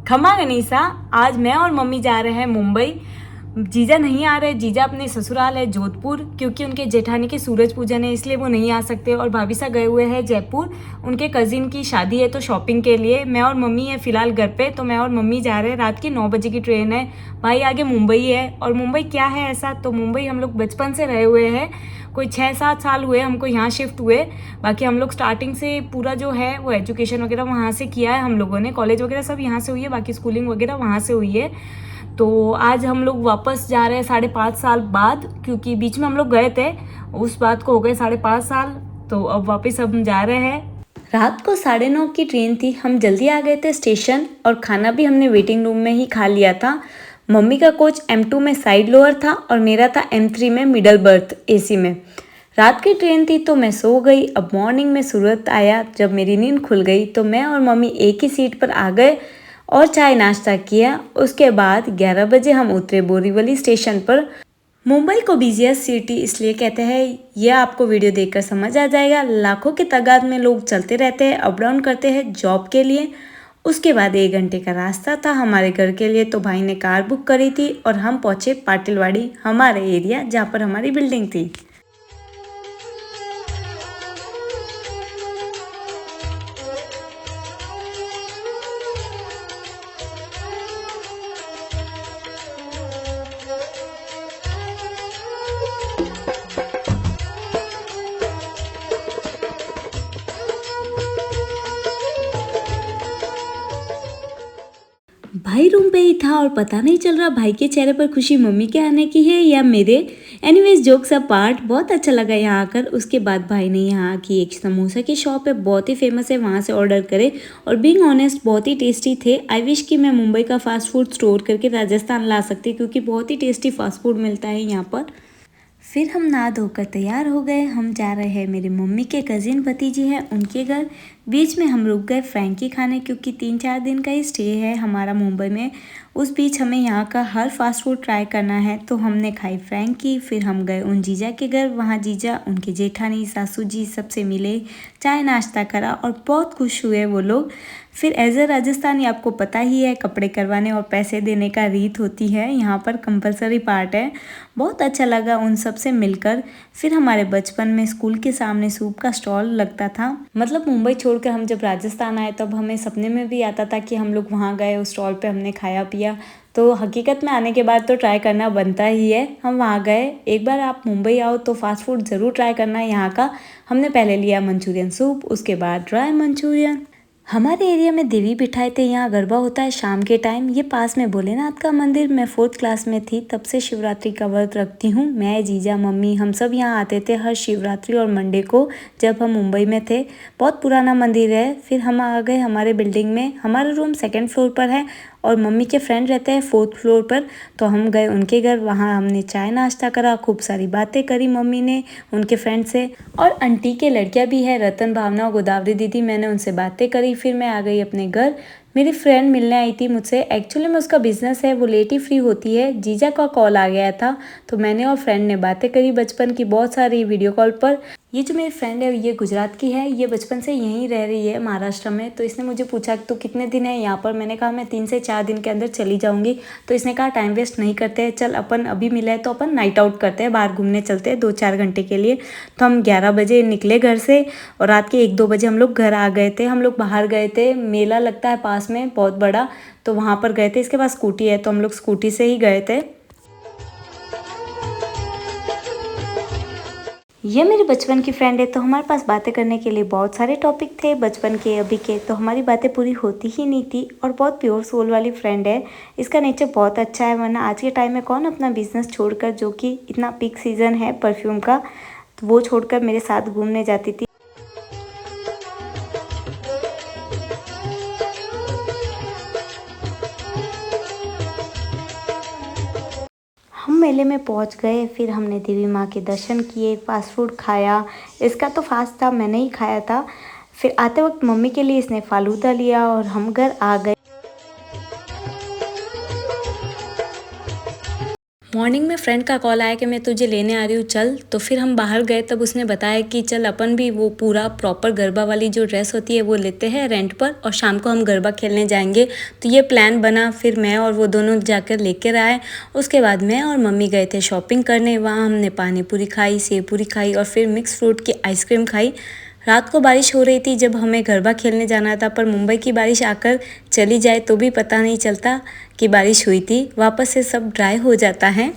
खमा गनीसा, आज मैं और मम्मी जा रहे हैं मुंबई। जीजा नहीं आ रहे, जीजा अपने ससुराल है जोधपुर, क्योंकि उनके जेठानी के सूरज पूजन है इसलिए वो नहीं आ सकते। और भाभी साहब गए हुए हैं जयपुर, उनके कज़िन की शादी है तो शॉपिंग के लिए। मैं और मम्मी है फ़िलहाल घर पे, तो मैं और मम्मी जा रहे हैं। रात की 9 बजे की ट्रेन है। भाई आगे मुंबई है। और मुंबई क्या है ऐसा, तो मुंबई हम लोग बचपन से रहे हुए हैं, कोई 6-7 साल हुए हमको यहाँ शिफ्ट हुए। बाकी हम लोग स्टार्टिंग से पूरा जो है वो एजुकेशन वगैरह वहाँ से किया है हम लोगों ने, कॉलेज वगैरह सब यहाँ से हुई है, बाकी स्कूलिंग वगैरह वहाँ से हुई है। तो आज हम लोग वापस जा रहे हैं 5.5 साल बाद, क्योंकि बीच में हम लोग गए थे, उस बात को हो गए 5.5 साल। तो अब वापस हम जा रहे हैं। रात को 9:30 की ट्रेन थी, हम जल्दी आ गए थे स्टेशन और खाना भी हमने वेटिंग रूम में ही खा लिया था। मम्मी का कोच M2 में साइड लोअर था और मेरा था M3 में मिडल बर्थ AC में। रात की ट्रेन थी तो मैं सो गई। अब मॉर्निंग में सूरत आया, जब मेरी नींद खुल गई तो मैं और मम्मी एक ही सीट पर आ गए और चाय नाश्ता किया। उसके बाद 11 बजे हम उतरे बोरीवली स्टेशन पर। मुंबई को बिजिएस्ट सिटी इसलिए कहते हैं, यह आपको वीडियो देखकर समझ आ जाएगा। लाखों की तादाद में लोग चलते रहते हैं, अप डाउन करते हैं जॉब के लिए। उसके बाद 1 घंटे का रास्ता था हमारे घर के लिए, तो भाई ने कार बुक करी थी और हम पहुँचे पाटिलवाड़ी, हमारे एरिया जहाँ पर हमारी बिल्डिंग थी। भाई रूम पे ही था और पता नहीं चल रहा भाई के चेहरे पर खुशी मम्मी के आने की है या मेरे। एनीवेज जोक्स अपार्ट, बहुत अच्छा लगा यहाँ आकर। उसके बाद भाई ने यहाँ की एक समोसा की शॉप है, बहुत ही फेमस है, वहाँ से ऑर्डर करे और बीइंग ऑनेस्ट बहुत ही टेस्टी थे। आई विश कि मैं मुंबई का फास्ट फूड स्टोर करके राजस्थान ला सकती, क्योंकि बहुत ही टेस्टी फास्ट फूड मिलता है यहाँ पर। फिर हम नहा धोकर तैयार हो गए। हम जा रहे हैं मेरी मम्मी के कज़िन भतीजी हैं उनके घर। बीच में हम रुक गए फ्रैंकी खाने, क्योंकि 3-4 दिन का ही स्टे है हमारा मुंबई में। उस बीच हमें यहाँ का हर फास्ट फूड ट्राई करना है, तो हमने खाई फ्रैंकी। फिर हम गए उन जीजा के घर, वहाँ जीजा, उनके जेठानी, सासू जी सबसे मिले, चाय नाश्ता करा और बहुत खुश हुए वो लोग। फिर एज ए राजस्थानी आपको पता ही है, कपड़े करवाने और पैसे देने का रीत होती है, यहाँ पर कंपलसरी पार्ट है। बहुत अच्छा लगा उन सब से मिलकर। फिर हमारे बचपन में स्कूल के सामने सूप का स्टॉल लगता था। मतलब मुंबई छोड़कर हम जब राजस्थान आए तब हमें सपने में भी आता था कि हम लोग वहाँ गए, उस स्टॉल पे हमने खाया पिया। तो हकीकत में आने के बाद तो ट्राई करना बनता ही है। हम वहाँ गए। एक बार आप मुंबई आओ तो फास्ट फूड ज़रूर ट्राई करना यहाँ का। हमने पहले लिया मंचूरियन सूप, उसके बाद ड्राई मंचूरियन। हमारे एरिया में देवी बिठाए थे, यहाँ गरबा होता है शाम के टाइम। ये पास में भोलेनाथ का मंदिर। मैं 4th क्लास में थी, तब से शिवरात्रि का व्रत रखती हूँ। मैं, जीजा, मम्मी, हम सब यहाँ आते थे हर शिवरात्रि और मंडे को, जब हम मुंबई में थे। बहुत पुराना मंदिर है। फिर हम आ गए हमारे बिल्डिंग में। हमारा रूम 2nd फ्लोर पर है और मम्मी के फ्रेंड रहते हैं 4th फ्लोर पर, तो हम गए उनके घर। वहाँ हमने चाय नाश्ता करा, खूब सारी बातें करी मम्मी ने उनके फ्रेंड से। और आंटी के लड़कियाँ भी है, रतन, भावना और गोदावरी दीदी, मैंने उनसे बातें करी। फिर मैं आ गई अपने घर। मेरी फ्रेंड मिलने आई थी मुझसे। एक्चुअली में उसका बिजनेस है, वो लेट ही फ्री होती है। जीजा का कॉल आ गया था, तो मैंने और फ्रेंड ने बातें करी बचपन की बहुत सारी वीडियो कॉल पर। ये जो मेरी फ्रेंड है ये गुजरात की है, ये बचपन से यहीं रह रही है महाराष्ट्र में। तो इसने मुझे पूछा तो कितने दिन है यहाँ पर। मैंने कहा मैं 3 से 4 दिन के अंदर चली जाऊँगी। तो इसने कहा टाइम वेस्ट नहीं करते हैं, चल अपन अभी मिला है तो अपन नाइट आउट करते हैं, बाहर घूमने चलते हैं 2-4 घंटे के लिए। तो हम 11 बजे निकले घर से और रात के 1-2 बजे हम लोग घर आ गए थे। हम लोग बाहर गए थे, मेला लगता है पास में बहुत बड़ा, तो वहाँ पर गए थे। इसके पास स्कूटी है तो हम लोग स्कूटी से ही गए थे। ये मेरी बचपन की फ्रेंड है, तो हमारे पास बातें करने के लिए बहुत सारे टॉपिक थे बचपन के, अभी के। तो हमारी बातें पूरी होती ही नहीं थी। और बहुत प्योर सोल वाली फ्रेंड है, इसका नेचर बहुत अच्छा है। वरना आज के टाइम में कौन अपना बिजनेस छोड़कर, जो कि इतना पीक सीजन है परफ्यूम का, तो वो छोड़कर मेरे साथ घूमने जाती थी। हम मेले में पहुंच गए। फिर हमने देवी माँ के दर्शन किए, फास्ट फूड खाया। इसका तो फास्ट था, मैंने ही खाया था। फिर आते वक्त मम्मी के लिए इसने फालूदा लिया और हम घर आ गए। मॉर्निंग में फ्रेंड का कॉल आया कि मैं तुझे लेने आ रही हूँ चल। तो फिर हम बाहर गए, तब उसने बताया कि चल अपन भी वो पूरा प्रॉपर गरबा वाली जो ड्रेस होती है वो लेते हैं रेंट पर और शाम को हम गरबा खेलने जाएंगे। तो ये प्लान बना, फिर मैं और वो दोनों जाकर लेकर आए। उसके बाद मैं और मम्मी गए थे शॉपिंग करने। वहाँ हमने पानी पूरी खाई, सेव पूरी खाई और फिर मिक्स फ्रूट की आइसक्रीम खाई। रात को बारिश हो रही थी जब हमें गरबा खेलने जाना था, पर मुंबई की बारिश आकर चली जाए तो भी पता नहीं चलता कि बारिश हुई थी। वापस से सब ड्राई हो जाता है।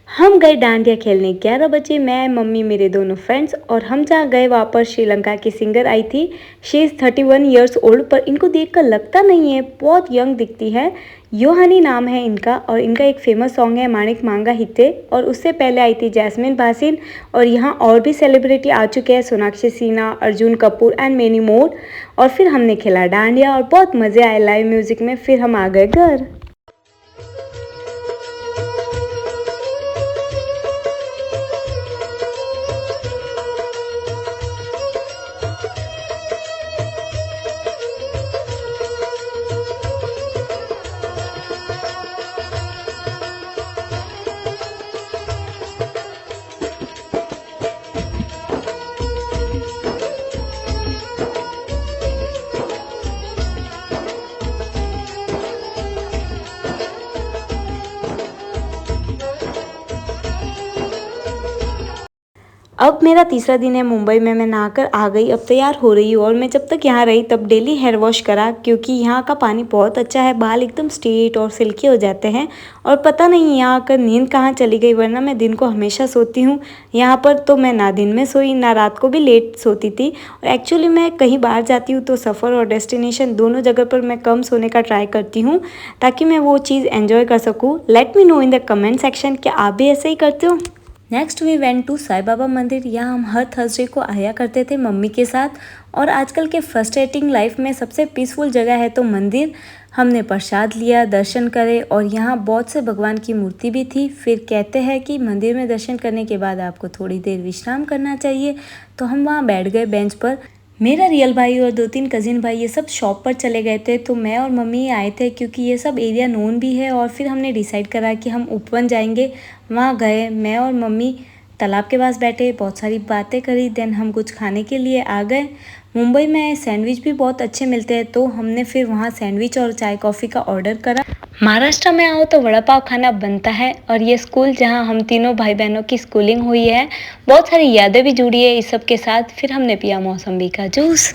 हम गए डांडिया खेलने 11 बजे, मैं मम्मी मेरे दोनों फ्रेंड्स, और हम जहाँ गए वहाँ पर श्रीलंका की सिंगर आई थी। शी इज़ 31 ईयर्स ओल्ड, पर इनको देखकर लगता नहीं है, बहुत यंग दिखती है। योहानी नाम है इनका और इनका एक फेमस सॉन्ग है माणिक मांगा हिते। और उससे पहले आई थी जैस्मिन भासिन। और यहाँ और भी सेलिब्रिटी आ चुके हैं, Sonakshi Sinha, Arjun Kapoor and many more. और फिर हमने खेला डांडिया और बहुत मज़े आए लाइव म्यूज़िक में। फिर हम आ गए घर। अब मेरा तीसरा दिन है मुंबई में। मैं नहाकर आ गई, अब तैयार हो रही हूँ। और मैं जब तक यहाँ रही तब डेली हेयर वॉश करा, क्योंकि यहाँ का पानी बहुत अच्छा है, बाल एकदम स्ट्रेट और सिल्की हो जाते हैं। और पता नहीं यहाँ आकर नींद कहाँ चली गई, वरना मैं दिन को हमेशा सोती हूँ। यहाँ पर तो मैं ना दिन में सोई ना रात को भी लेट सोती थी। और एक्चुअली मैं कहीं बाहर जाती हूँ तो सफ़र और डेस्टिनेशन दोनों जगह पर मैं कम सोने का ट्राई करती हूँ, ताकि मैं वो चीज़ एन्जॉय कर सकूँ। Let me know in the comment section, क्या आप भी ऐसे ही करते हो। Next we went to Sai Baba मंदिर। यहाँ हम हर थर्सडे को आया करते थे मम्मी के साथ। और आजकल के फ्रस्ट्रेटिंग लाइफ में सबसे पीसफुल जगह है तो मंदिर। हमने प्रसाद लिया, दर्शन करे और यहाँ बहुत से भगवान की मूर्ति भी थी। फिर कहते हैं कि मंदिर में दर्शन करने के बाद आपको थोड़ी देर विश्राम करना चाहिए, तो हम वहाँ बैठ गए बेंच पर। मेरा रियल भाई और 2-3 कज़िन भाई ये सब शॉप पर चले गए थे, तो मैं और मम्मी आए थे, क्योंकि ये सब एरिया नोन भी है। और फिर हमने डिसाइड करा कि हम उपवन जाएंगे। वहाँ गए, मैं और मम्मी तालाब के पास बैठे, बहुत सारी बातें करी। देन हम कुछ खाने के लिए आ गए। मुंबई में सैंडविच भी बहुत अच्छे मिलते हैं, तो हमने फिर वहाँ सैंडविच और चाय कॉफ़ी का ऑर्डर करा। महाराष्ट्र में आओ तो वड़ा पाव खाना बनता है। और ये स्कूल जहाँ हम तीनों भाई बहनों की स्कूलिंग हुई है, बहुत सारी यादें भी जुड़ी है इस सब के साथ। फिर हमने पिया मौसम्बी का जूस।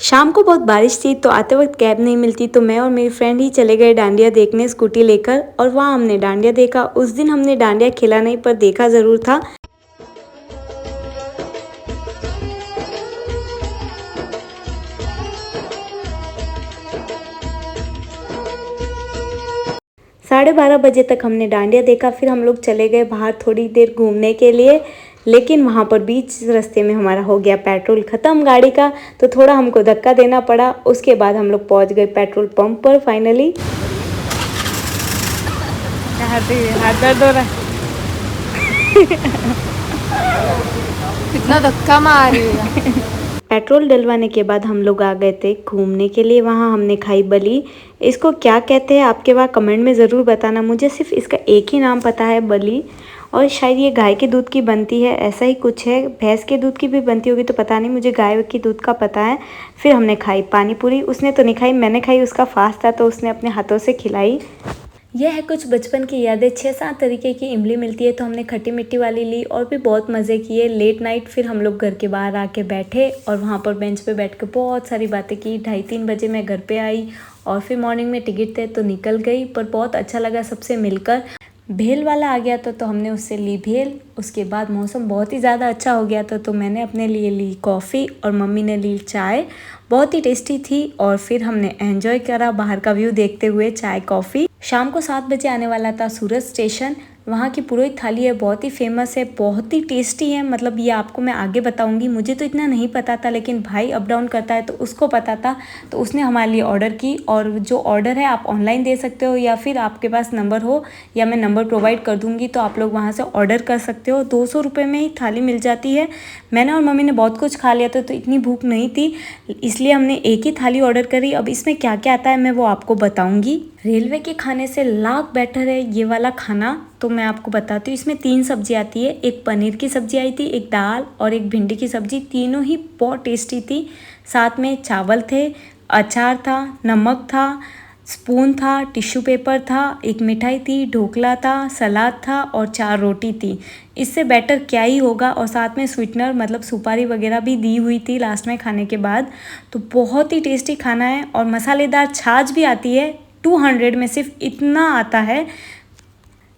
शाम को बहुत बारिश थी, तो आते वक्त कैब नहीं मिलती, तो मैं और मेरी फ्रेंड ही चले गए डांडिया देखने स्कूटी लेकर। और वहाँ हमने डांडिया देखा। उस दिन हमने डांडिया खेला नहीं, पर देखा ज़रूर था। साढ़े 12 बजे तक हमने डांडिया देखा। फिर हम लोग चले गए बाहर थोड़ी देर घूमने के लिए, लेकिन वहाँ पर बीच रास्ते में हमारा हो गया पेट्रोल ख़त्म गाड़ी का, तो थोड़ा हमको धक्का देना पड़ा। उसके बाद हम लोग पहुँच गए पेट्रोल पंप पर फाइनली। हाथ दर्द हो रहा है। कितना धक्का मार रही है। पेट्रोल डलवाने के बाद हम लोग आ गए थे घूमने के लिए। वहाँ हमने खाई बली। इसको क्या कहते हैं आपके वहाँ कमेंट में ज़रूर बताना। मुझे सिर्फ इसका एक ही नाम पता है, बली। और शायद ये गाय के दूध की बनती है, ऐसा ही कुछ है। भैंस के दूध की भी बनती होगी तो पता नहीं, मुझे गाय के दूध का पता है। फिर हमने खाई पानी पूरी। उसने तो नहीं खाई, मैंने खाई। उसका फास्ट था तो उसने अपने हाथों से खिलाई। यह है कुछ बचपन की यादें। 6-7 तरीके की इमली मिलती है, तो हमने खट्टी मिट्टी वाली ली और भी बहुत मज़े किए। लेट नाइट फिर हम लोग घर के बाहर आके बैठे और वहाँ पर बेंच पे बैठ के बहुत सारी बातें की। 2:30-3 बजे मैं घर पे आई और फिर मॉर्निंग में टिकट थे तो निकल गई, पर बहुत अच्छा लगा सबसे मिलकर। भेल वाला आ गया था तो हमने उससे ली भेल। उसके बाद मौसम बहुत ही ज़्यादा अच्छा हो गया था, तो मैंने अपने लिए ली कॉफ़ी और मम्मी ने ली चाय। बहुत ही टेस्टी थी और फिर हमने एंजॉय करा बाहर का व्यू देखते हुए चाय कॉफ़ी। शाम को 7 बजे आने वाला था सूरत स्टेशन। वहाँ की पुरोहित थाली है, बहुत ही फेमस है, बहुत ही टेस्टी है। मतलब ये आपको मैं आगे बताऊंगी, मुझे तो इतना नहीं पता था, लेकिन भाई अप डाउन करता है तो उसको पता था, तो उसने हमारे लिए ऑर्डर की। और जो ऑर्डर है आप ऑनलाइन दे सकते हो, या फिर आपके पास नंबर हो, या मैं नंबर प्रोवाइड कर दूँगी तो आप लोग वहाँ से ऑर्डर कर सकते हो। 200 रुपये में ही थाली मिल जाती है। मैंने और मम्मी ने बहुत कुछ खा लिया था, तो इतनी भूख नहीं थी, इसलिए हमने एक ही थाली ऑर्डर करी। अब इसमें क्या क्या आता है मैं वो आपको बताऊँगी। रेलवे के खाने से लाख बेटर है ये वाला खाना, तो मैं आपको बताती हूँ। इसमें 3 सब्जी आती है, एक पनीर की सब्जी आई थी, एक दाल और एक भिंडी की सब्जी। तीनों ही बहुत टेस्टी थी। साथ में चावल थे, अचार था, नमक था, स्पून था, टिश्यू पेपर था, एक मिठाई थी, ढोकला था, सलाद था और 4 रोटी थी। इससे बेटर क्या ही होगा। और साथ में स्वीटनर मतलब सुपारी वगैरह भी दी हुई थी लास्ट में खाने के बाद। तो बहुत ही टेस्टी खाना है। और मसालेदार छाछ भी आती है, 200 में सिर्फ इतना आता है।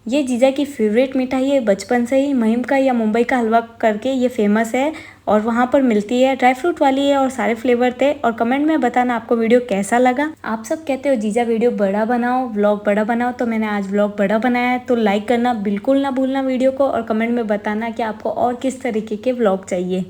ये जीजा की फेवरेट मिठाई है बचपन से ही, महिम का या मुंबई का हलवा करके ये फेमस है और वहाँ पर मिलती है। ड्राई फ्रूट वाली है और सारे फ्लेवर थे। और कमेंट में बताना आपको वीडियो कैसा लगा। आप सब कहते हो जीजा वीडियो बड़ा बनाओ, व्लॉग बड़ा बनाओ, तो मैंने आज व्लॉग बड़ा बनाया है। तो लाइक करना बिल्कुल ना भूलना वीडियो को, और कमेंट में बताना कि आपको और किस तरीके के व्लॉग चाहिए।